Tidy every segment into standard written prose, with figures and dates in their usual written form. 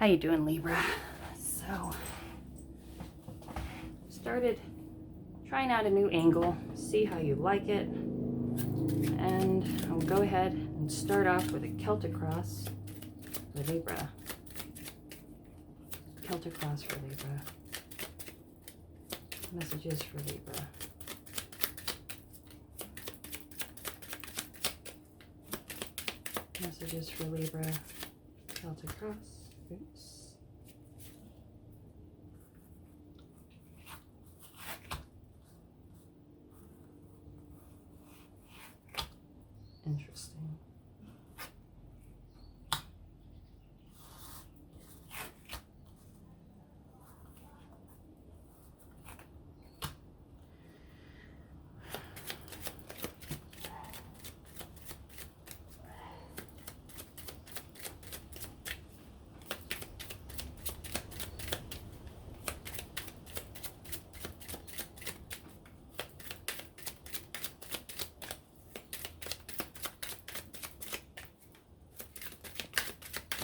How you doing, Libra? So, started trying out a new angle, see how you like it, and I'll go ahead and start off with a Celtic cross for Libra. Celtic cross for Libra. Messages for Libra. Messages for Libra. Celtic cross. Oops. Interesting.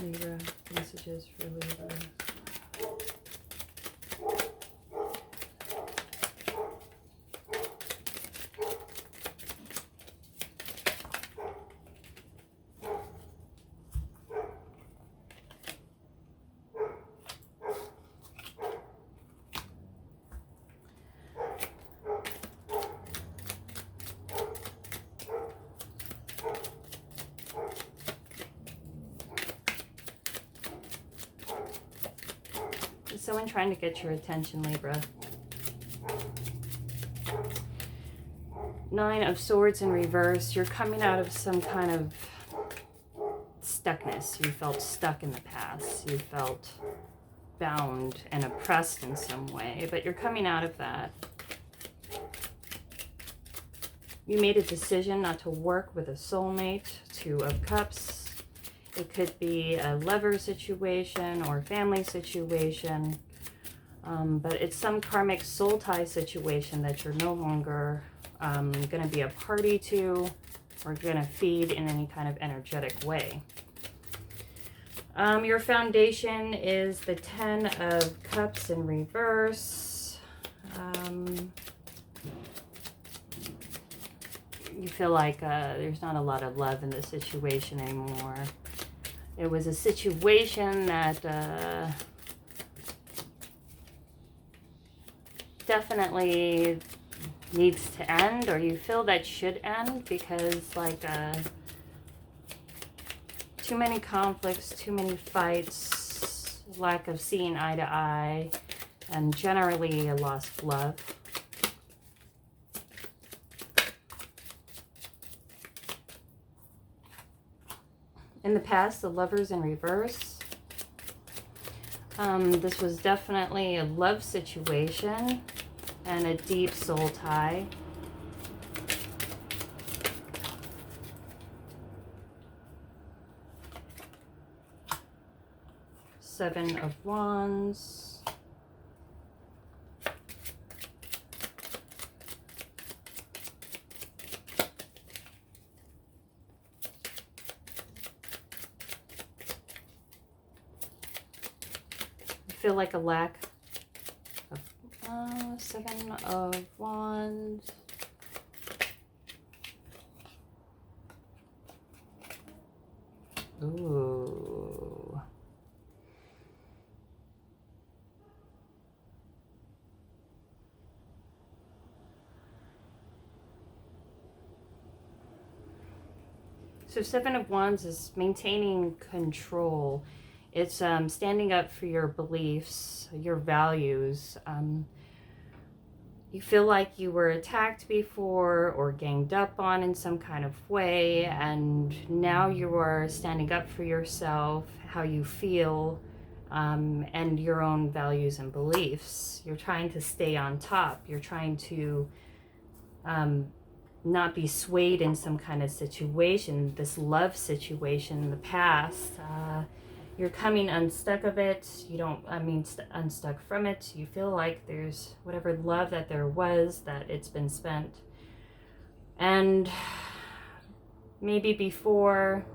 Libra, messages for Libra. Someone trying to get your attention, Libra. Nine of Swords in reverse. You're coming out of some kind of stuckness. You felt stuck in the past. You felt bound and oppressed in some way, but you're coming out of that. You made a decision not to work with a soulmate. Two of Cups. It could be a lover situation or family situation, but it's some karmic soul tie situation that you're no longer going to be a party to or going to feed in any kind of energetic way. Your foundation is the Ten of Cups in reverse. You feel like there's not a lot of love in the situation anymore. It was a situation that definitely needs to end, or you feel that should end, because like too many conflicts, too many fights, lack of seeing eye to eye, and generally a loss of love. In the past, the Lovers in reverse. This was definitely a love situation and a deep soul tie. Seven of Wands. Feel like a lack of Seven of Wands. Ooh. So Seven of Wands is maintaining control. It's standing up for your beliefs, your values. You feel like you were attacked before or ganged up on in some kind of way, and now you are standing up for yourself, how you feel, and your own values and beliefs. You're trying to stay on top. You're trying to not be swayed in some kind of situation, this love situation in the past. You're coming unstuck of it. You don't, unstuck from it. You feel like there's whatever love that there was, that it's been spent. And maybe before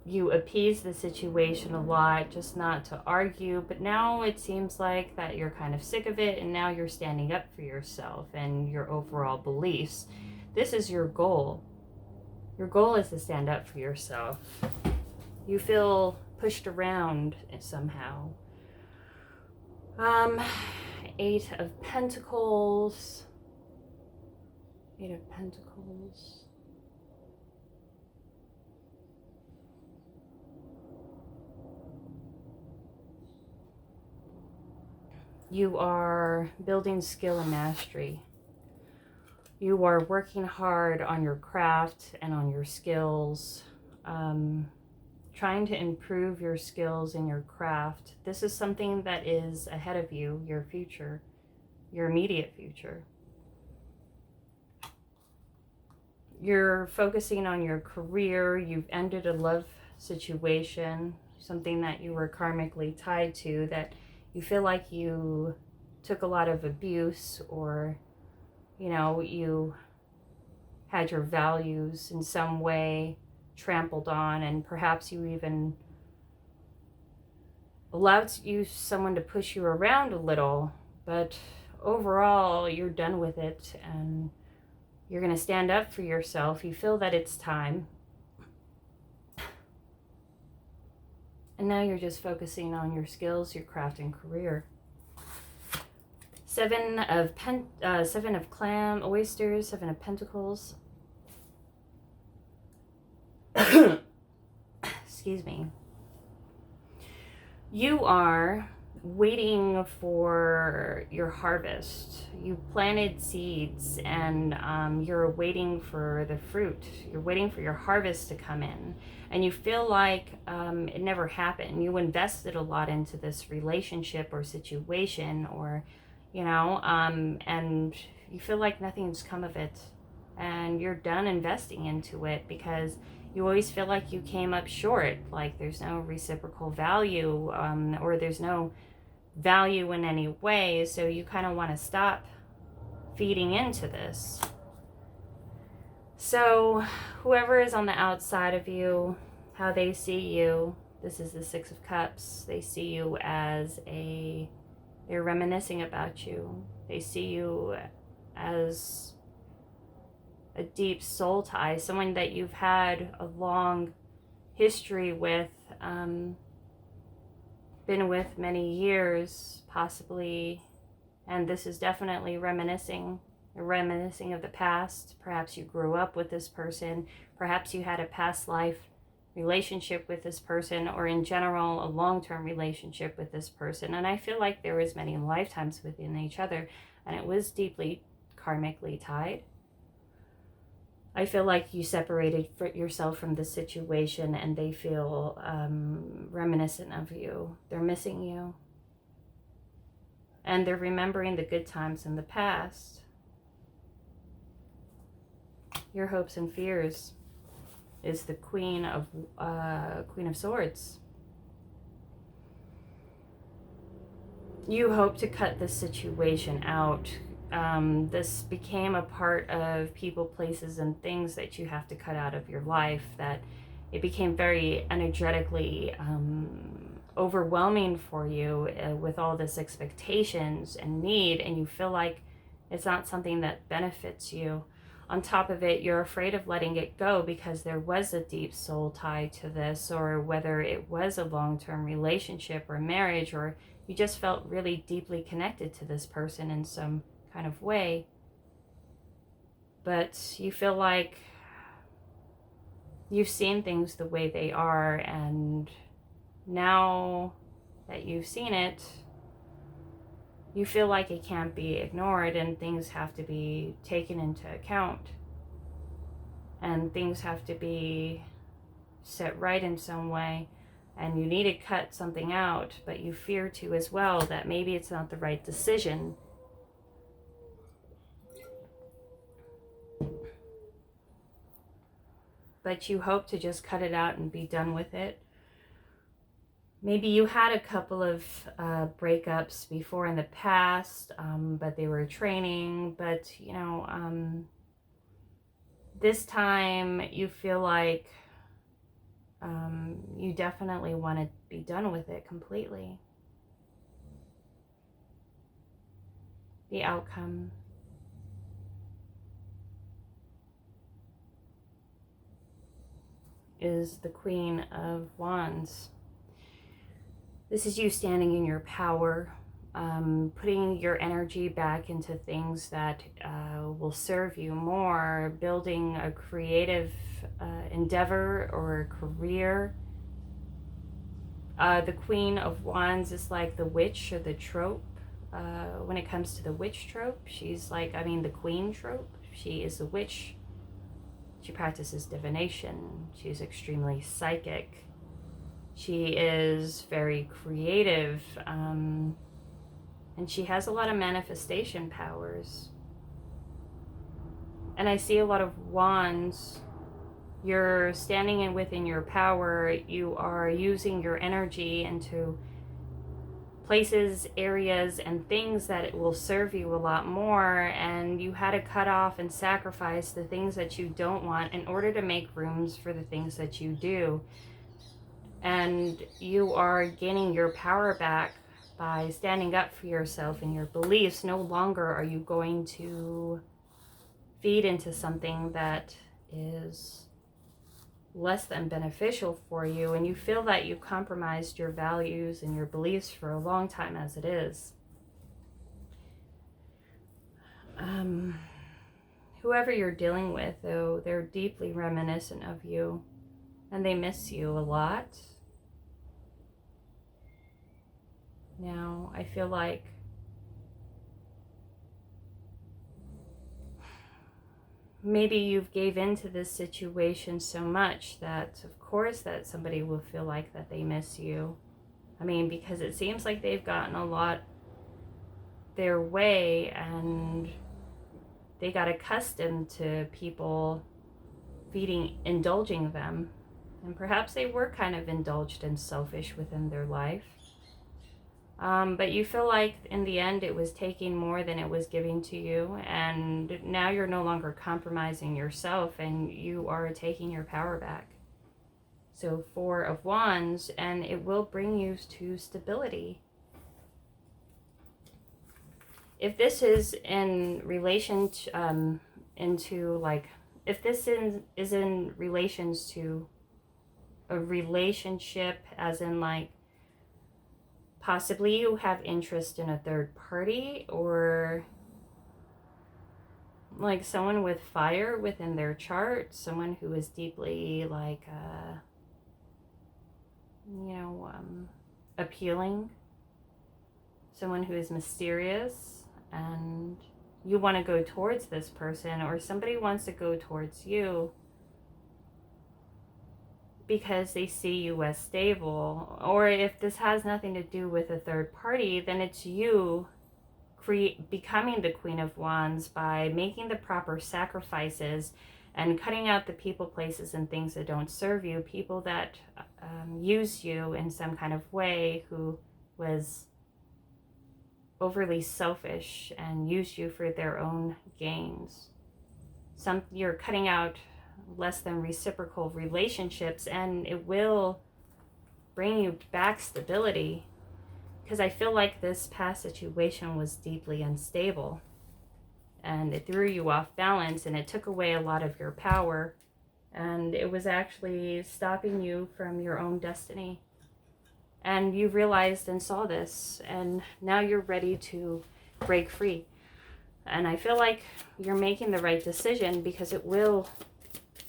you appease the situation a lot, just not to argue, but now it seems like that you're kind of sick of it, and now you're standing up for yourself and your overall beliefs. This is your goal. Your goal is to stand up for yourself. You feel pushed around somehow. 8 of Pentacles. 8 of Pentacles. You are building skill and mastery. You are working hard on your craft and on your skills, trying to improve your skills and your craft. This is something that is ahead of you, your future, your immediate future. You're focusing on your career. You've ended a love situation, something that you were karmically tied to, that you feel like you took a lot of abuse, or, you know, you had your values in some way trampled on, and perhaps you even allowed someone to push you around a little, but overall you're done with it and you're going to stand up for yourself. You feel that it's time. And now you're just focusing on your skills, your craft, and career. 7 of oysters, 7 of Pentacles. Excuse me. You are waiting for your harvest. You planted seeds, and you're waiting for the fruit. You're waiting for your harvest to come in, and you feel like it never happened. You invested a lot into this relationship or situation, or, you know, and you feel like nothing's come of it, and you're done investing into it because you always feel like you came up short, like there's no reciprocal value, or there's no value in any way, so you kind of want to stop feeding into this. So whoever is on the outside of you, how they see you, this is the 6 of Cups. They see you as they're reminiscing about you. They see you as a deep soul tie, someone that you've had a long history with, been with many years, possibly, and this is definitely reminiscing of the past. Perhaps you grew up with this person, perhaps you had a past life relationship with this person, or in general a long-term relationship with this person, and I feel like there was many lifetimes within each other, and it was deeply karmically tied. I feel like you separated yourself from the situation, and they feel reminiscent of you. They're missing you. And they're remembering the good times in the past. Your hopes and fears is the Queen of Swords. You hope to cut this situation out. This became a part of people, places, and things that you have to cut out of your life, that it became very energetically overwhelming for you with all this expectations and need, and you feel like it's not something that benefits you. On top of it, you're afraid of letting it go because there was a deep soul tie to this, or whether it was a long-term relationship or marriage, or you just felt really deeply connected to this person in some kind of way, but you feel like you've seen things the way they are, and now that you've seen it, you feel like it can't be ignored, and things have to be taken into account, and things have to be set right in some way, and you need to cut something out, but you fear to as well that maybe it's not the right decision. But you hope to just cut it out and be done with it. Maybe you had a couple of breakups before in the past, but they were training. But, you know, this time you feel like You definitely want to be done with it completely. The outcome is the Queen of Wands. This is you standing in your power, putting your energy back into things that will serve you more, building a creative endeavor or a career. The Queen of Wands is like the witch or the trope. When it comes to the witch trope, she's like, the queen trope. She is a witch. She practices divination. She's extremely psychic. She is very creative. And she has a lot of manifestation powers. And I see a lot of wands. You're standing in within your power. You are using your energy into places, areas, and things that it will serve you a lot more, and you had to cut off and sacrifice the things that you don't want in order to make rooms for the things that you do. And you are gaining your power back by standing up for yourself and your beliefs. No longer are you going to feed into something that is less than beneficial for you, and you feel that you compromised your values and your beliefs for a long time as it is. Whoever you're dealing with, though, they're deeply reminiscent of you, and they miss you a lot. Now, I feel like maybe you've gave into this situation so much that, of course, that somebody will feel like that they miss you. Because it seems like they've gotten a lot their way, and they got accustomed to people indulging them. And perhaps they were kind of indulged and selfish within their life. But you feel like in the end it was taking more than it was giving to you, and now you're no longer compromising yourself and you are taking your power back. So 4 of Wands, and it will bring you to stability. If this is in relation to, if this is in relations to a relationship, as in like, possibly you have interest in a third party, or like someone with fire within their chart, someone who is deeply appealing, someone who is mysterious, and you want to go towards this person, or somebody wants to go towards you because they see you as stable. Or if this has nothing to do with a third party, then it's you becoming the Queen of Wands by making the proper sacrifices and cutting out the people, places, and things that don't serve you, people that use you in some kind of way, who was overly selfish and used you for their own gains. You're cutting out less than reciprocal relationships, and it will bring you back stability, because I feel like this past situation was deeply unstable and it threw you off balance, and it took away a lot of your power, and it was actually stopping you from your own destiny. And you realized and saw this, and now you're ready to break free. And I feel like you're making the right decision, because it will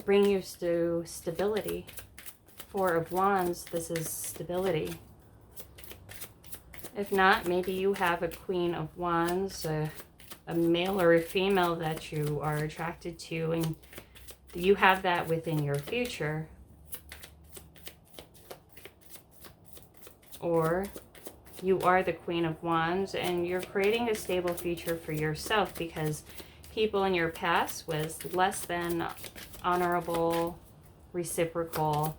bring you to stability. 4 of Wands, this is stability. If not, maybe you have a Queen of Wands, a male or a female that you are attracted to, and you have that within your future. Or you are the Queen of Wands and you're creating a stable future for yourself, because people in your past was less than honorable, reciprocal,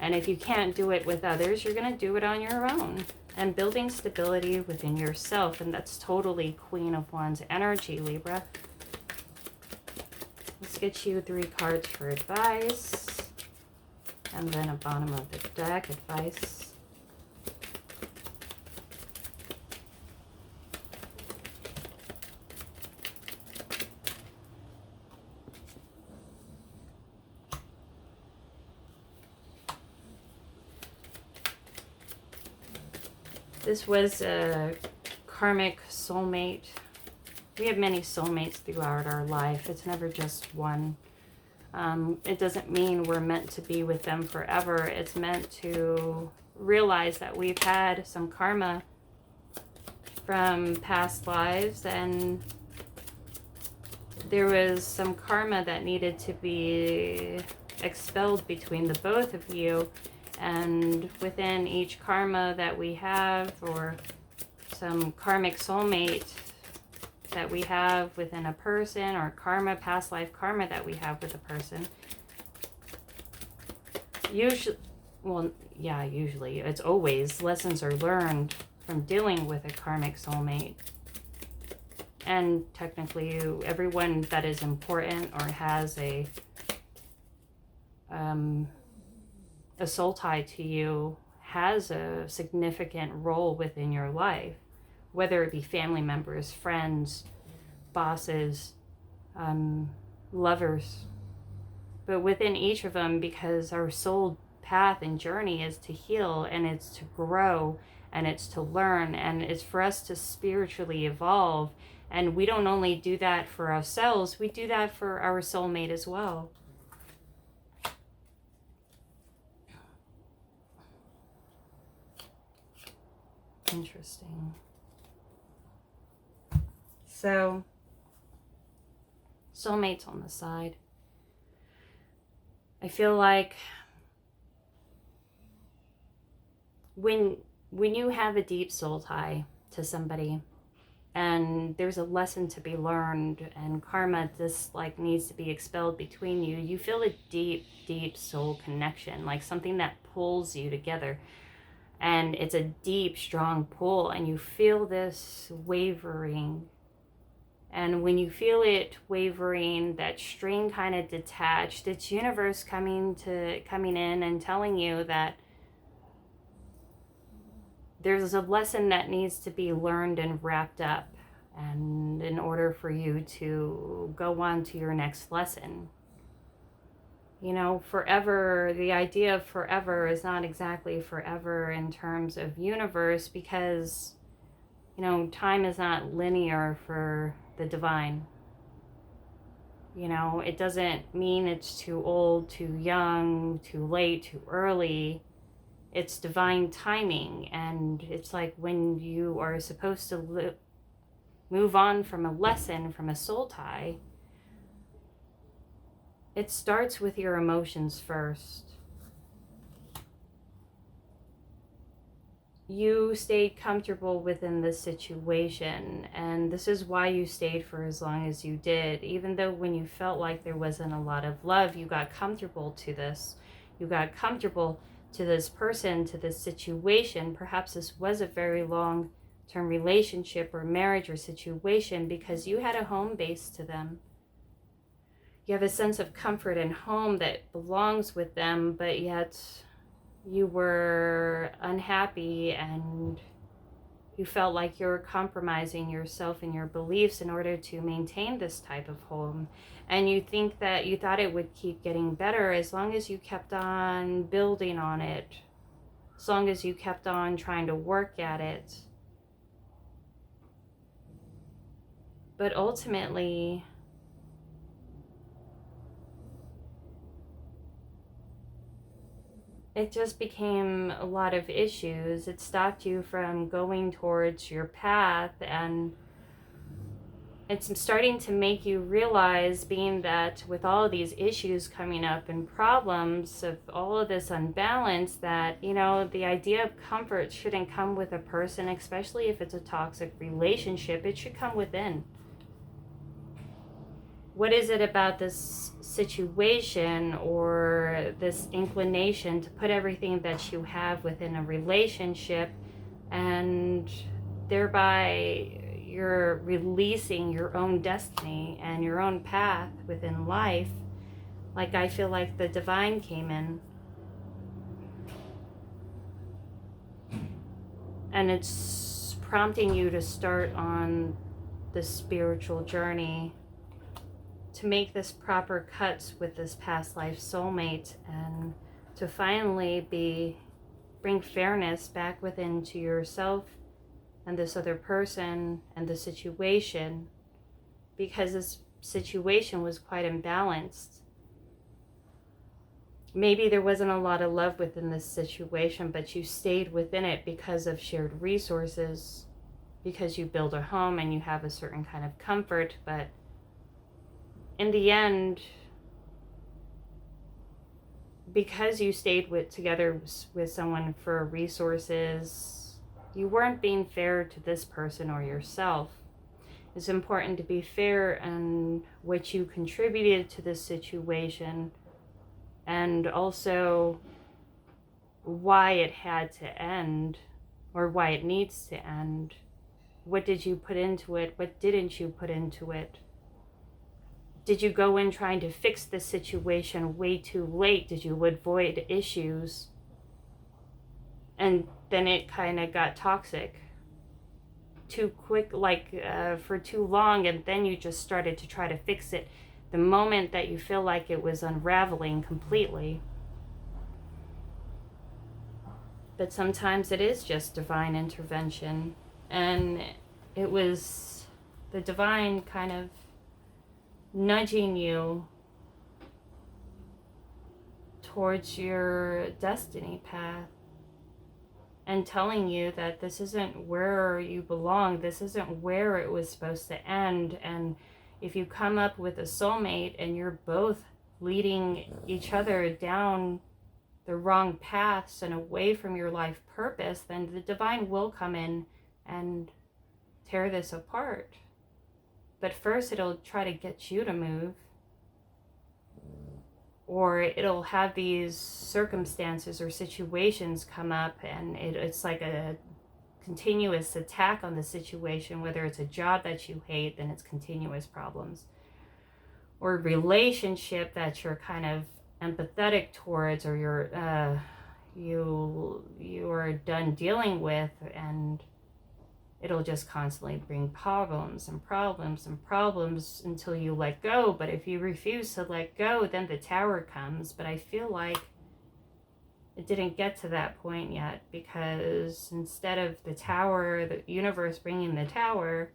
and if you can't do it with others, you're going to do it on your own. And building stability within yourself, and that's totally Queen of Wands energy, Libra. Let's get you 3 cards for advice. And then a bottom of the deck, advice. This was a karmic soulmate. We have many soulmates throughout our life. It's never just one. It doesn't mean we're meant to be with them forever. It's meant to realize that we've had some karma from past lives, and there was some karma that needed to be expelled between the both of you. And within each karma that we have, or some karmic soulmate that we have within a person, or karma, past life karma that we have with a person, usually, well, yeah, usually, it's always lessons are learned from dealing with a karmic soulmate. And technically, everyone that is important or has a soul tie to you has a significant role within your life, whether it be family members, friends, bosses, lovers. But within each of them, because our soul path and journey is to heal, and it's to grow, and it's to learn, and it's for us to spiritually evolve. And we don't only do that for ourselves, we do that for our soulmate as well. Interesting. So, soulmates on the side. I feel like when you have a deep soul tie to somebody, and there's a lesson to be learned, and karma just like needs to be expelled between you, you feel a deep soul connection, like something that pulls you together. And it's a deep, strong pull, and you feel this wavering. And when you feel it wavering, that string kind of detached, it's universe coming in and telling you that there's a lesson that needs to be learned and wrapped up, and in order for you to go on to your next lesson. You know, forever, the idea of forever is not exactly forever in terms of universe, because, you know, time is not linear for the divine. You know, it doesn't mean it's too old, too young, too late, too early. It's divine timing. And it's like when you are supposed to move on from a lesson, from a soul tie, it starts with your emotions first. You stayed comfortable within this situation, and this is why you stayed for as long as you did. Even though when you felt like there wasn't a lot of love, you got comfortable to this. You got comfortable to this person, to this situation. Perhaps this was a very long-term relationship or marriage or situation, because you had a home base to them. You have a sense of comfort and home that belongs with them, but yet you were unhappy, and you felt like you were compromising yourself and your beliefs in order to maintain this type of home. And you thought it would keep getting better as long as you kept on building on it, as long as you kept on trying to work at it. But ultimately, it just became a lot of issues. It stopped you from going towards your path, and it's starting to make you realize, being that with all of these issues coming up and problems of all of this unbalance, that, you know, the idea of comfort shouldn't come with a person, especially if it's a toxic relationship. It should come within. What is it about this situation or this inclination to put everything that you have within a relationship, and thereby you're releasing your own destiny and your own path within life? Like, I feel like the divine came in And it's prompting you to start on this spiritual journey to make this proper cuts with this past life soulmate, and to finally bring fairness back within to yourself and this other person and the situation, because this situation was quite imbalanced. Maybe there wasn't a lot of love within this situation, but you stayed within it because of shared resources, because you build a home and you have a certain kind of comfort. But in the end, because you stayed together with someone for resources, you weren't being fair to this person or yourself. It's important to be fair in what you contributed to this situation, and also why it had to end, or why it needs to end. What did you put into it? What didn't you put into it? Did you go in trying to fix the situation way too late? Did you avoid issues? And then it kind of got toxic too quick, for too long, and then you just started to try to fix it the moment that you feel like it was unraveling completely. But sometimes it is just divine intervention, and it was the divine kind of nudging you towards your destiny path and telling you that this isn't where you belong, this isn't where it was supposed to end. And if you come up with a soulmate and you're both leading each other down the wrong paths and away from your life purpose, then the divine will come in and tear this apart. But first it'll try to get you to move, or it'll have these circumstances or situations come up, and it's like a continuous attack on the situation. Whether it's a job that you hate, then it's continuous problems, or a relationship that you're kind of empathetic towards, or you're done dealing with, and it'll just constantly bring problems and problems and problems until you let go. But if you refuse to let go, then the tower comes. But I feel like it didn't get to that point yet, because instead of the tower, the universe bringing the tower,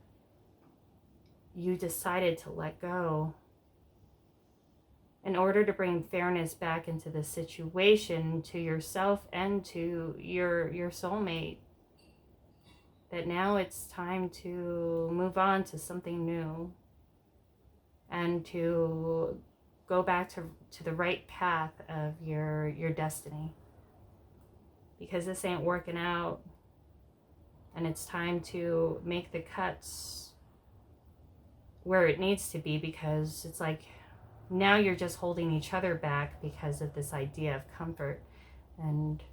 you decided to let go in order to bring fairness back into the situation, to yourself and to your soulmate. That now it's time to move on to something new, and to go back to the right path of your destiny, because this ain't working out, and it's time to make the cuts where it needs to be, because it's like now you're just holding each other back because of this idea of comfort. And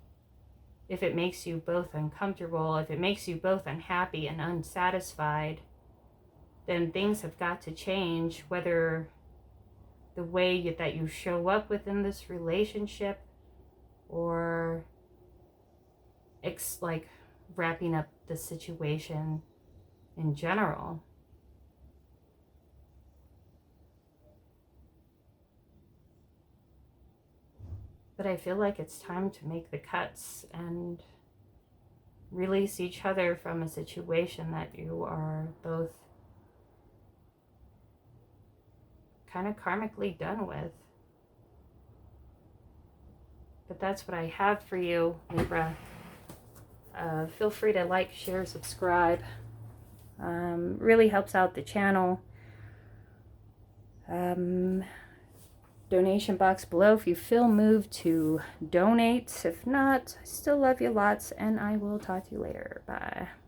if it makes you both uncomfortable, if it makes you both unhappy and unsatisfied, then things have got to change, whether the way that you show up within this relationship, or like wrapping up the situation in general. But I feel like it's time to make the cuts and release each other from a situation that you are both kind of karmically done with. But that's what I have for you, Libra. Feel free to like, share, subscribe. Really helps out the channel. Donation box below if you feel moved to donate. If not, I still love you lots, and I will talk to you later. Bye.